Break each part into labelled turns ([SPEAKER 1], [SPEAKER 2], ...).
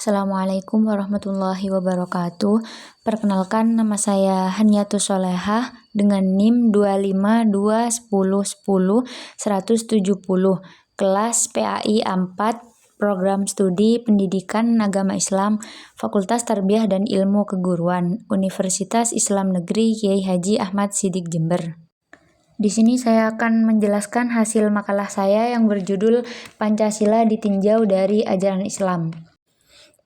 [SPEAKER 1] Assalamualaikum warahmatullahi wabarakatuh. Perkenalkan, nama saya Haniatus Solehah dengan NIM 25210100170, kelas PAI 4, Program Studi Pendidikan Agama Islam, Fakultas Tarbiyah dan Ilmu Keguruan, Universitas Islam Negeri Kiai Haji Ahmad Siddiq Jember. Di sini saya akan menjelaskan hasil makalah saya yang berjudul Pancasila Ditinjau dari Ajaran Islam.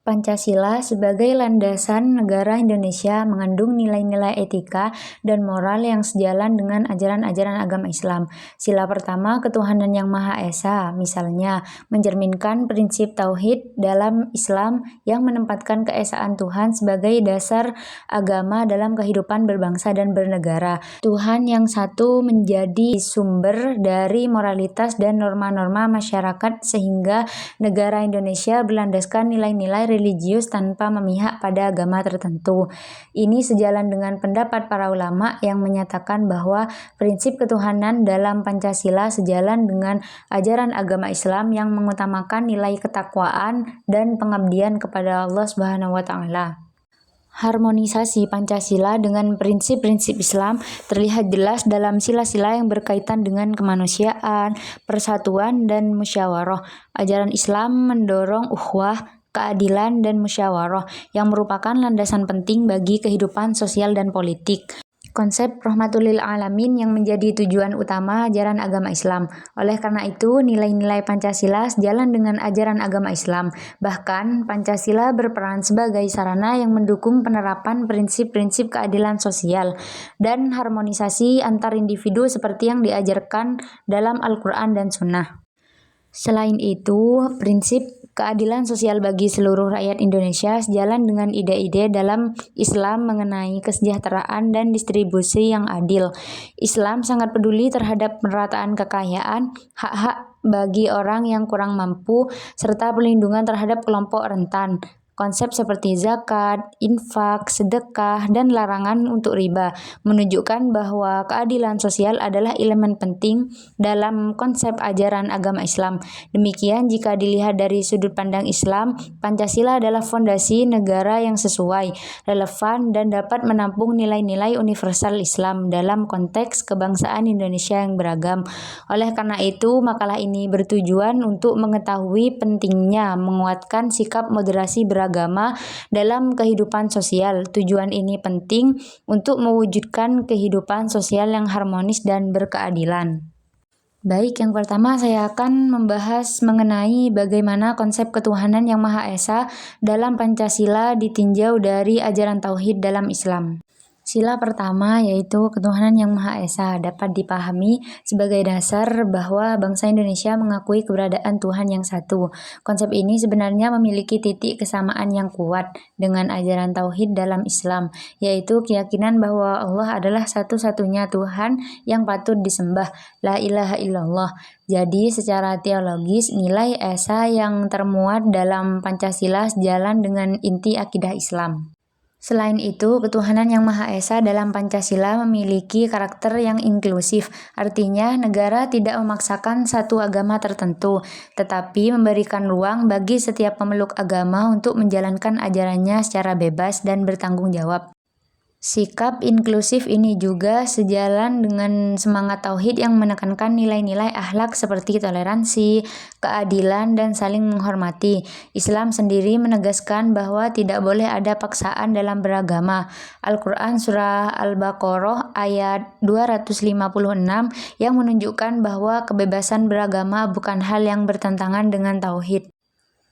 [SPEAKER 1] Pancasila sebagai landasan negara Indonesia mengandung nilai-nilai etika dan moral yang sejalan dengan ajaran-ajaran agama Islam. Sila pertama, ketuhanan yang Maha Esa, misalnya mencerminkan prinsip tauhid dalam Islam yang menempatkan keesaan Tuhan sebagai dasar agama dalam kehidupan berbangsa dan bernegara. Tuhan yang satu menjadi sumber dari moralitas dan norma-norma masyarakat sehingga negara Indonesia berlandaskan nilai-nilai religius tanpa memihak pada agama tertentu. Ini sejalan dengan pendapat para ulama yang menyatakan bahwa prinsip ketuhanan dalam Pancasila sejalan dengan ajaran agama Islam yang mengutamakan nilai ketakwaan dan pengabdian kepada Allah Subhanahu wa taala. Harmonisasi Pancasila dengan prinsip-prinsip Islam terlihat jelas dalam sila-sila yang berkaitan dengan kemanusiaan, persatuan, dan musyawarah. Ajaran Islam mendorong ukhuwah, keadilan, dan musyawarah yang merupakan landasan penting bagi kehidupan sosial dan politik. Konsep rahmatul lil alamin yang menjadi tujuan utama ajaran agama Islam. Oleh karena itu, nilai-nilai Pancasila sejalan dengan ajaran agama Islam. Bahkan, Pancasila berperan sebagai sarana yang mendukung penerapan prinsip-prinsip keadilan sosial dan harmonisasi antar individu seperti yang diajarkan dalam Al-Quran dan Sunnah. Selain itu, prinsip keadilan sosial bagi seluruh rakyat Indonesia sejalan dengan ide-ide dalam Islam mengenai kesejahteraan dan distribusi yang adil. Islam sangat peduli terhadap pemerataan kekayaan, hak-hak bagi orang yang kurang mampu, serta perlindungan terhadap kelompok rentan. Konsep seperti zakat, infak, sedekah, dan larangan untuk riba menunjukkan bahwa keadilan sosial adalah elemen penting dalam konsep ajaran agama Islam. Demikian, jika dilihat dari sudut pandang Islam, Pancasila adalah fondasi negara yang sesuai, relevan, dan dapat menampung nilai-nilai universal Islam dalam konteks kebangsaan Indonesia yang beragam. Oleh karena itu, makalah ini bertujuan untuk mengetahui pentingnya menguatkan sikap moderasi beragama dalam kehidupan sosial. Tujuan ini penting untuk mewujudkan kehidupan sosial yang harmonis dan berkeadilan. Baik, yang pertama saya akan membahas mengenai bagaimana konsep ketuhanan yang Maha Esa dalam Pancasila ditinjau dari ajaran tauhid dalam Islam. Sila pertama yaitu ketuhanan yang Maha Esa dapat dipahami sebagai dasar bahwa bangsa Indonesia mengakui keberadaan Tuhan yang satu. Konsep ini sebenarnya memiliki titik kesamaan yang kuat dengan ajaran tauhid dalam Islam, yaitu keyakinan bahwa Allah adalah satu-satunya Tuhan yang patut disembah, la ilaha illallah. Jadi secara teologis, nilai Esa yang termuat dalam Pancasila sejalan dengan inti akidah Islam. Selain itu, ketuhanan yang Maha Esa dalam Pancasila memiliki karakter yang inklusif, artinya negara tidak memaksakan satu agama tertentu, tetapi memberikan ruang bagi setiap pemeluk agama untuk menjalankan ajarannya secara bebas dan bertanggung jawab. Sikap inklusif ini juga sejalan dengan semangat tauhid yang menekankan nilai-nilai akhlak seperti toleransi, keadilan, dan saling menghormati. Islam sendiri menegaskan bahwa tidak boleh ada paksaan dalam beragama. Al-Quran Surah Al-Baqarah ayat 256 yang menunjukkan bahwa kebebasan beragama bukan hal yang bertentangan dengan tauhid.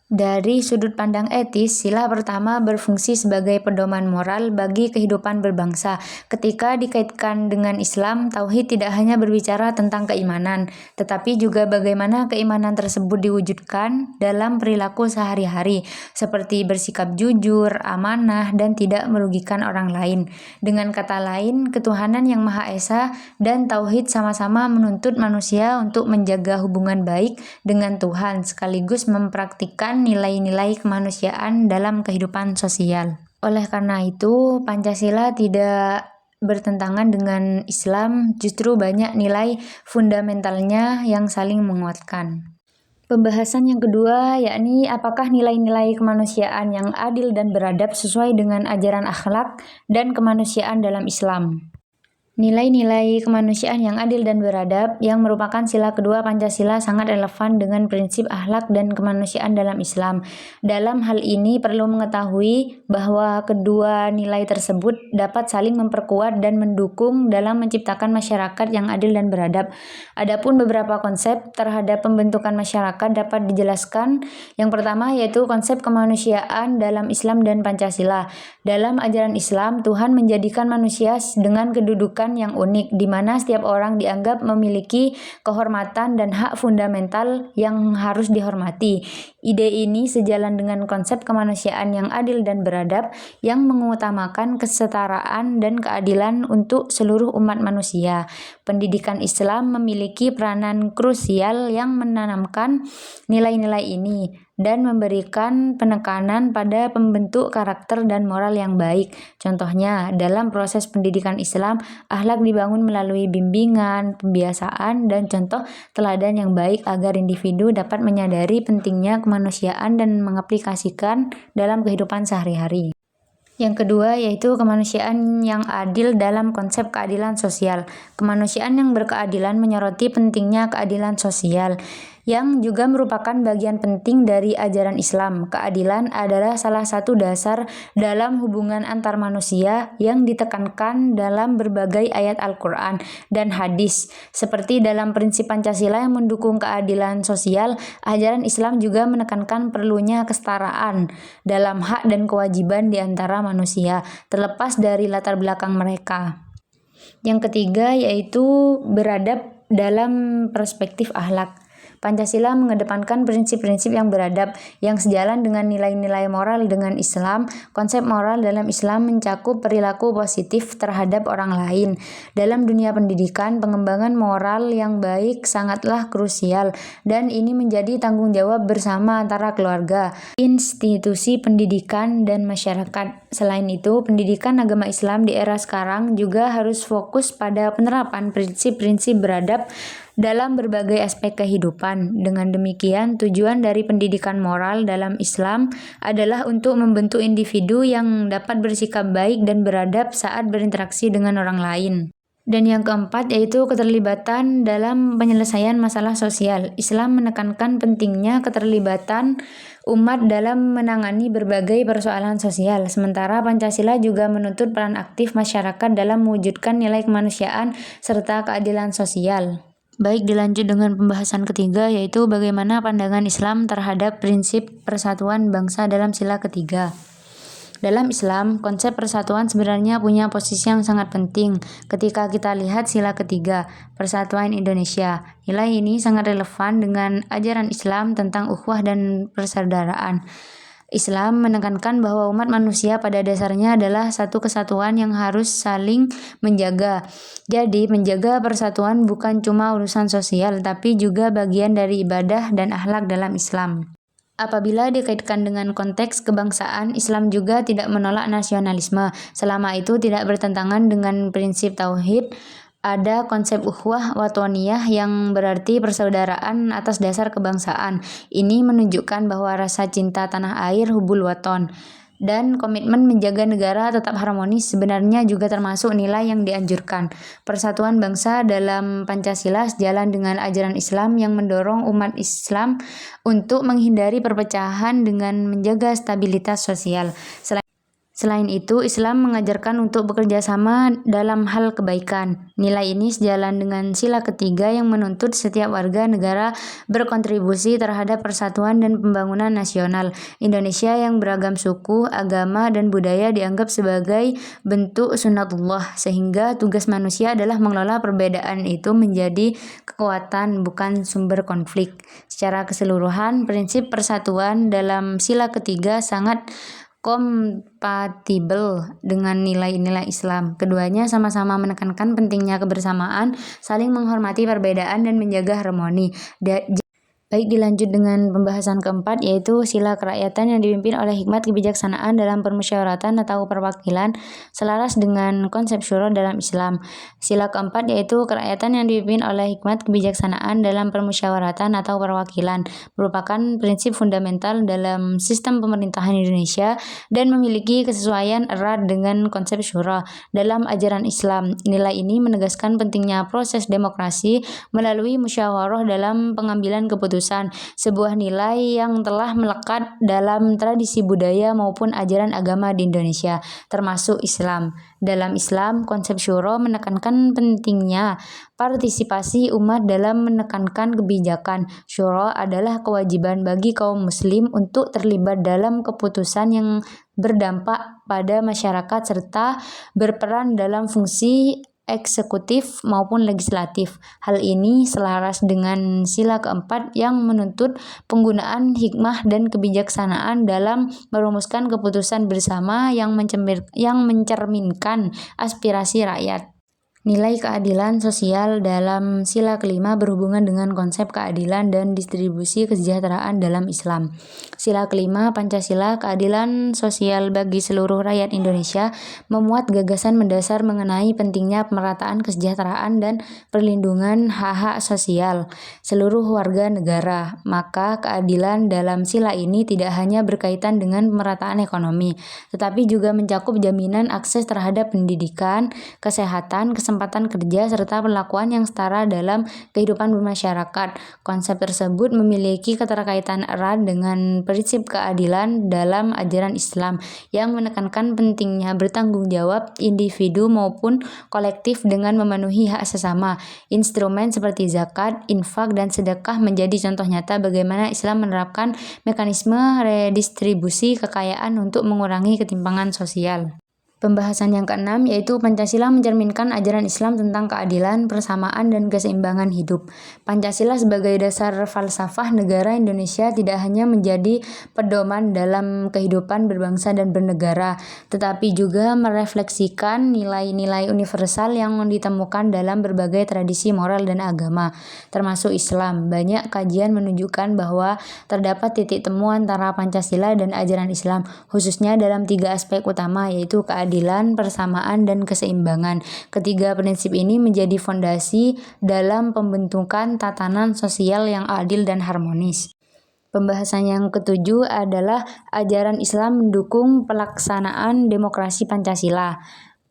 [SPEAKER 1] Dari sudut pandang etis, sila pertama berfungsi sebagai pedoman moral bagi kehidupan berbangsa. Ketika dikaitkan dengan Islam, tauhid tidak hanya berbicara tentang keimanan, tetapi juga bagaimana keimanan tersebut diwujudkan dalam perilaku sehari-hari, seperti bersikap jujur, amanah, dan tidak merugikan orang lain. Dengan kata lain, ketuhanan yang Maha Esa dan tauhid sama-sama menuntut manusia untuk menjaga hubungan baik dengan Tuhan, sekaligus mempraktikkan nilai-nilai kemanusiaan dalam kehidupan sosial. Oleh karena itu, Pancasila tidak bertentangan dengan Islam, justru banyak nilai fundamentalnya yang saling menguatkan. Pembahasan yang kedua yakni apakah nilai-nilai kemanusiaan yang adil dan beradab sesuai dengan ajaran akhlak dan kemanusiaan dalam Islam. Nilai-nilai kemanusiaan yang adil dan beradab yang merupakan sila kedua Pancasila sangat relevan dengan prinsip akhlak dan kemanusiaan dalam Islam. Dalam hal ini perlu mengetahui bahwa kedua nilai tersebut dapat saling memperkuat dan mendukung dalam menciptakan masyarakat yang adil dan beradab. Adapun beberapa konsep terhadap pembentukan masyarakat dapat dijelaskan. Yang pertama yaitu konsep kemanusiaan dalam Islam dan Pancasila. Dalam ajaran Islam, Tuhan menjadikan manusia dengan kedudukan yang unik, di mana setiap orang dianggap memiliki kehormatan dan hak fundamental yang harus dihormati. Ide ini sejalan dengan konsep kemanusiaan yang adil dan beradab yang mengutamakan kesetaraan dan keadilan untuk seluruh umat manusia. Pendidikan Islam memiliki peranan krusial yang menanamkan nilai-nilai ini dan memberikan penekanan pada pembentuk karakter dan moral yang baik. Contohnya, dalam proses pendidikan Islam, akhlak dibangun melalui bimbingan, pembiasaan, dan contoh teladan yang baik agar individu dapat menyadari pentingnya kemanusiaan dan mengaplikasikan dalam kehidupan sehari-hari. Yang kedua yaitu kemanusiaan yang adil dalam konsep keadilan sosial. Kemanusiaan yang berkeadilan menyoroti pentingnya keadilan sosial, yang juga merupakan bagian penting dari ajaran Islam. Keadilan adalah salah satu dasar dalam hubungan antar manusia yang ditekankan dalam berbagai ayat Al-Quran dan hadis. Seperti dalam prinsip Pancasila yang mendukung keadilan sosial, ajaran Islam juga menekankan perlunya kesetaraan dalam hak dan kewajiban di antara manusia, terlepas dari latar belakang mereka. Yang ketiga yaitu beradab dalam perspektif akhlak. Pancasila mengedepankan prinsip-prinsip yang beradab yang sejalan dengan nilai-nilai moral dengan Islam. Konsep moral dalam Islam mencakup perilaku positif terhadap orang lain. Dalam dunia pendidikan, pengembangan moral yang baik sangatlah krusial dan ini menjadi tanggung jawab bersama antara keluarga, institusi pendidikan, dan masyarakat. Selain itu, pendidikan agama Islam di era sekarang juga harus fokus pada penerapan prinsip-prinsip beradab dalam berbagai aspek kehidupan. Dengan demikian, tujuan dari pendidikan moral dalam Islam adalah untuk membentuk individu yang dapat bersikap baik dan beradab saat berinteraksi dengan orang lain. Dan yang keempat yaitu keterlibatan dalam penyelesaian masalah sosial. Islam menekankan pentingnya keterlibatan umat dalam menangani berbagai persoalan sosial. Sementara Pancasila juga menuntut peran aktif masyarakat dalam mewujudkan nilai kemanusiaan serta keadilan sosial. Baik, dilanjut dengan pembahasan ketiga yaitu bagaimana pandangan Islam terhadap prinsip persatuan bangsa dalam sila ketiga. Dalam Islam, konsep persatuan sebenarnya punya posisi yang sangat penting ketika kita lihat sila ketiga, persatuan Indonesia. Nilai ini sangat relevan dengan ajaran Islam tentang ukhuwah dan persaudaraan. Islam menekankan bahwa umat manusia pada dasarnya adalah satu kesatuan yang harus saling menjaga. Jadi, menjaga persatuan bukan cuma urusan sosial, tapi juga bagian dari ibadah dan akhlak dalam Islam. Apabila dikaitkan dengan konteks kebangsaan, Islam juga tidak menolak nasionalisme, selama itu tidak bertentangan dengan prinsip tauhid. Ada konsep ukhuwah watoniyah yang berarti persaudaraan atas dasar kebangsaan. Ini menunjukkan bahwa rasa cinta tanah air hubul waton dan komitmen menjaga negara tetap harmonis sebenarnya juga termasuk nilai yang dianjurkan. Persatuan bangsa dalam Pancasila sejalan dengan ajaran Islam yang mendorong umat Islam untuk menghindari perpecahan dengan menjaga stabilitas sosial. Selain itu, Islam mengajarkan untuk bekerja sama dalam hal kebaikan. Nilai ini sejalan dengan sila ketiga yang menuntut setiap warga negara berkontribusi terhadap persatuan dan pembangunan nasional. Indonesia yang beragam suku, agama, dan budaya dianggap sebagai bentuk sunatullah, sehingga tugas manusia adalah mengelola perbedaan itu menjadi kekuatan, bukan sumber konflik. Secara keseluruhan, prinsip persatuan dalam sila ketiga sangat kompatibel dengan nilai-nilai Islam. Keduanya sama-sama menekankan pentingnya kebersamaan, saling menghormati perbedaan, dan menjaga harmoni. Baik, dilanjut dengan pembahasan keempat, yaitu sila kerakyatan yang dipimpin oleh hikmat kebijaksanaan dalam permusyawaratan atau perwakilan selaras dengan konsep syuro dalam Islam. Sila keempat yaitu kerakyatan yang dipimpin oleh hikmat kebijaksanaan dalam permusyawaratan atau perwakilan merupakan prinsip fundamental dalam sistem pemerintahan Indonesia dan memiliki kesesuaian erat dengan konsep syuro dalam ajaran Islam. Nilai ini menegaskan pentingnya proses demokrasi melalui musyawarah dalam pengambilan keputusan, sebuah nilai yang telah melekat dalam tradisi budaya maupun ajaran agama di Indonesia, termasuk Islam. Dalam Islam, konsep syuro menekankan pentingnya partisipasi umat dalam menekankan kebijakan. Syuro adalah kewajiban bagi kaum muslim untuk terlibat dalam keputusan yang berdampak pada masyarakat serta berperan dalam fungsi eksekutif maupun legislatif. Hal ini selaras dengan sila keempat yang menuntut penggunaan hikmah dan kebijaksanaan dalam merumuskan keputusan bersama yang mencerminkan aspirasi rakyat. Nilai keadilan sosial dalam sila kelima berhubungan dengan konsep keadilan dan distribusi kesejahteraan dalam Islam. Sila kelima Pancasila, keadilan sosial bagi seluruh rakyat Indonesia, memuat gagasan mendasar mengenai pentingnya pemerataan kesejahteraan dan perlindungan hak-hak sosial seluruh warga negara. Maka keadilan dalam sila ini tidak hanya berkaitan dengan pemerataan ekonomi, tetapi juga mencakup jaminan akses terhadap pendidikan, kesehatan, kesempatan kerja, serta perlakuan yang setara dalam kehidupan bermasyarakat. Konsep tersebut memiliki keterkaitan erat dengan prinsip keadilan dalam ajaran Islam yang menekankan pentingnya bertanggung jawab individu maupun kolektif dengan memenuhi hak sesama. Instrumen seperti zakat, infak, dan sedekah menjadi contoh nyata bagaimana Islam menerapkan mekanisme redistribusi kekayaan untuk mengurangi ketimpangan sosial. Pembahasan yang keenam yaitu Pancasila mencerminkan ajaran Islam tentang keadilan, persamaan, dan keseimbangan hidup. Pancasila sebagai dasar falsafah negara Indonesia tidak hanya menjadi pedoman dalam kehidupan berbangsa dan bernegara, tetapi juga merefleksikan nilai-nilai universal yang ditemukan dalam berbagai tradisi moral dan agama, termasuk Islam. Banyak kajian menunjukkan bahwa terdapat titik temu antara Pancasila dan ajaran Islam, khususnya dalam 3 aspek utama, yaitu keadilan, persamaan, dan keseimbangan. Ketiga prinsip ini menjadi fondasi dalam pembentukan tatanan sosial yang adil dan harmonis. Pembahasan yang ketujuh adalah ajaran Islam mendukung pelaksanaan demokrasi Pancasila.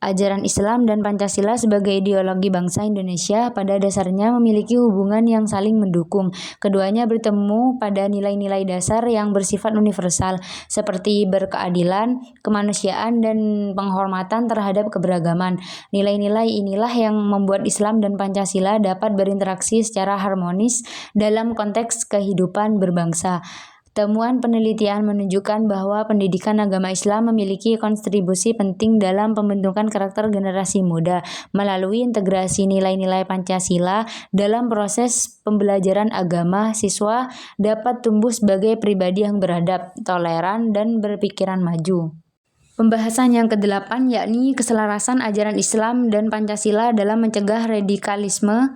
[SPEAKER 1] Ajaran Islam dan Pancasila sebagai ideologi bangsa Indonesia pada dasarnya memiliki hubungan yang saling mendukung. Keduanya bertemu pada nilai-nilai dasar yang bersifat universal, seperti berkeadilan, kemanusiaan, dan penghormatan terhadap keberagaman. Nilai-nilai inilah yang membuat Islam dan Pancasila dapat berinteraksi secara harmonis dalam konteks kehidupan berbangsa. Temuan penelitian menunjukkan bahwa pendidikan agama Islam memiliki kontribusi penting dalam pembentukan karakter generasi muda melalui integrasi nilai-nilai Pancasila dalam proses pembelajaran agama. Siswa dapat tumbuh sebagai pribadi yang beradab, toleran, dan berpikiran maju. Pembahasan yang ke-8 yakni keselarasan ajaran Islam dan Pancasila dalam mencegah radikalisme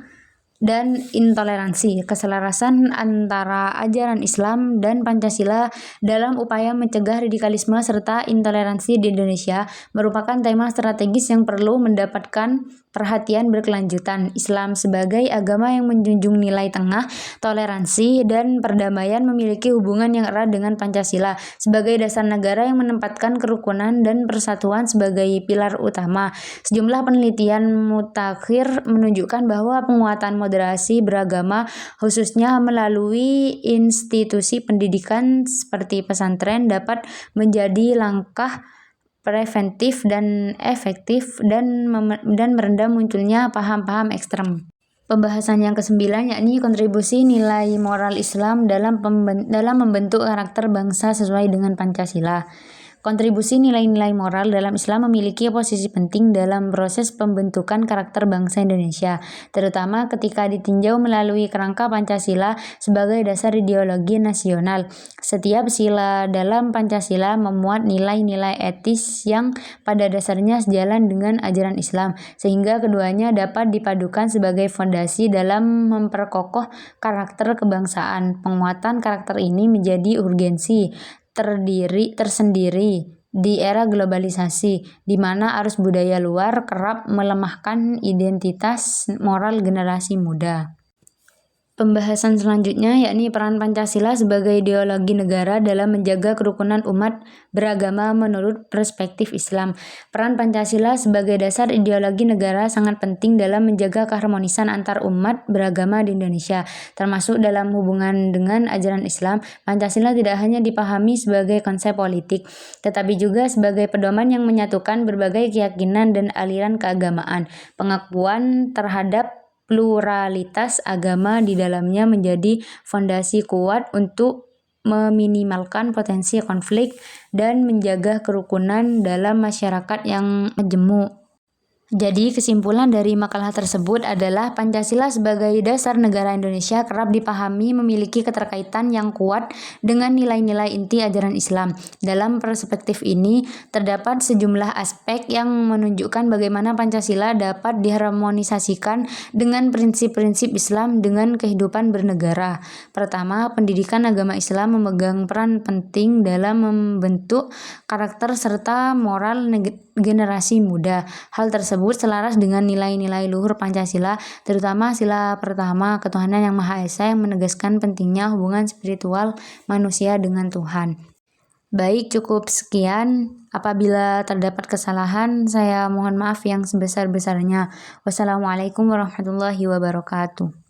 [SPEAKER 1] dan intoleransi. Keselarasan antara ajaran Islam dan Pancasila dalam upaya mencegah radikalisme serta intoleransi di Indonesia merupakan tema strategis yang perlu mendapatkan perhatian berkelanjutan. Islam sebagai agama yang menjunjung nilai tengah, toleransi, dan perdamaian memiliki hubungan yang erat dengan Pancasila sebagai dasar negara yang menempatkan kerukunan dan persatuan sebagai pilar utama. Sejumlah penelitian mutakhir menunjukkan bahwa penguatan moderasi beragama khususnya melalui institusi pendidikan seperti pesantren dapat menjadi langkah preventif dan efektif dan meredam munculnya paham-paham ekstrem. Pembahasan yang ke-9 yakni kontribusi nilai moral Islam dalam membentuk karakter bangsa sesuai dengan Pancasila. Kontribusi nilai-nilai moral dalam Islam memiliki posisi penting dalam proses pembentukan karakter bangsa Indonesia, terutama ketika ditinjau melalui kerangka Pancasila sebagai dasar ideologi nasional. Setiap sila dalam Pancasila memuat nilai-nilai etis yang pada dasarnya sejalan dengan ajaran Islam, sehingga keduanya dapat dipadukan sebagai fondasi dalam memperkokoh karakter kebangsaan. Penguatan karakter ini menjadi urgensi tersendiri di era globalisasi, di mana arus budaya luar kerap melemahkan identitas moral generasi muda. Pembahasan selanjutnya yakni peran Pancasila sebagai ideologi negara dalam menjaga kerukunan umat beragama menurut perspektif Islam. Peran Pancasila sebagai dasar ideologi negara sangat penting dalam menjaga keharmonisan antar umat beragama di Indonesia, termasuk dalam hubungan dengan ajaran Islam. Pancasila tidak hanya dipahami sebagai konsep politik, tetapi juga sebagai pedoman yang menyatukan berbagai keyakinan dan aliran keagamaan. Pengakuan terhadap pluralitas agama di dalamnya menjadi fondasi kuat untuk meminimalkan potensi konflik dan menjaga kerukunan dalam masyarakat yang majemuk. Jadi kesimpulan dari makalah tersebut adalah Pancasila sebagai dasar negara Indonesia kerap dipahami memiliki keterkaitan yang kuat dengan nilai-nilai inti ajaran Islam. Dalam perspektif ini, terdapat sejumlah aspek yang menunjukkan bagaimana Pancasila dapat diharmonisasikan dengan prinsip-prinsip Islam dengan kehidupan bernegara. Pertama, pendidikan agama Islam memegang peran penting dalam membentuk karakter serta moral generasi muda. Hal tersebut selaras dengan nilai-nilai luhur Pancasila, terutama sila pertama, ketuhanan yang Maha Esa, yang menegaskan pentingnya hubungan spiritual manusia dengan Tuhan. Baik, cukup sekian. Apabila terdapat kesalahan, saya mohon maaf yang sebesar-besarnya. Wassalamualaikum warahmatullahi wabarakatuh.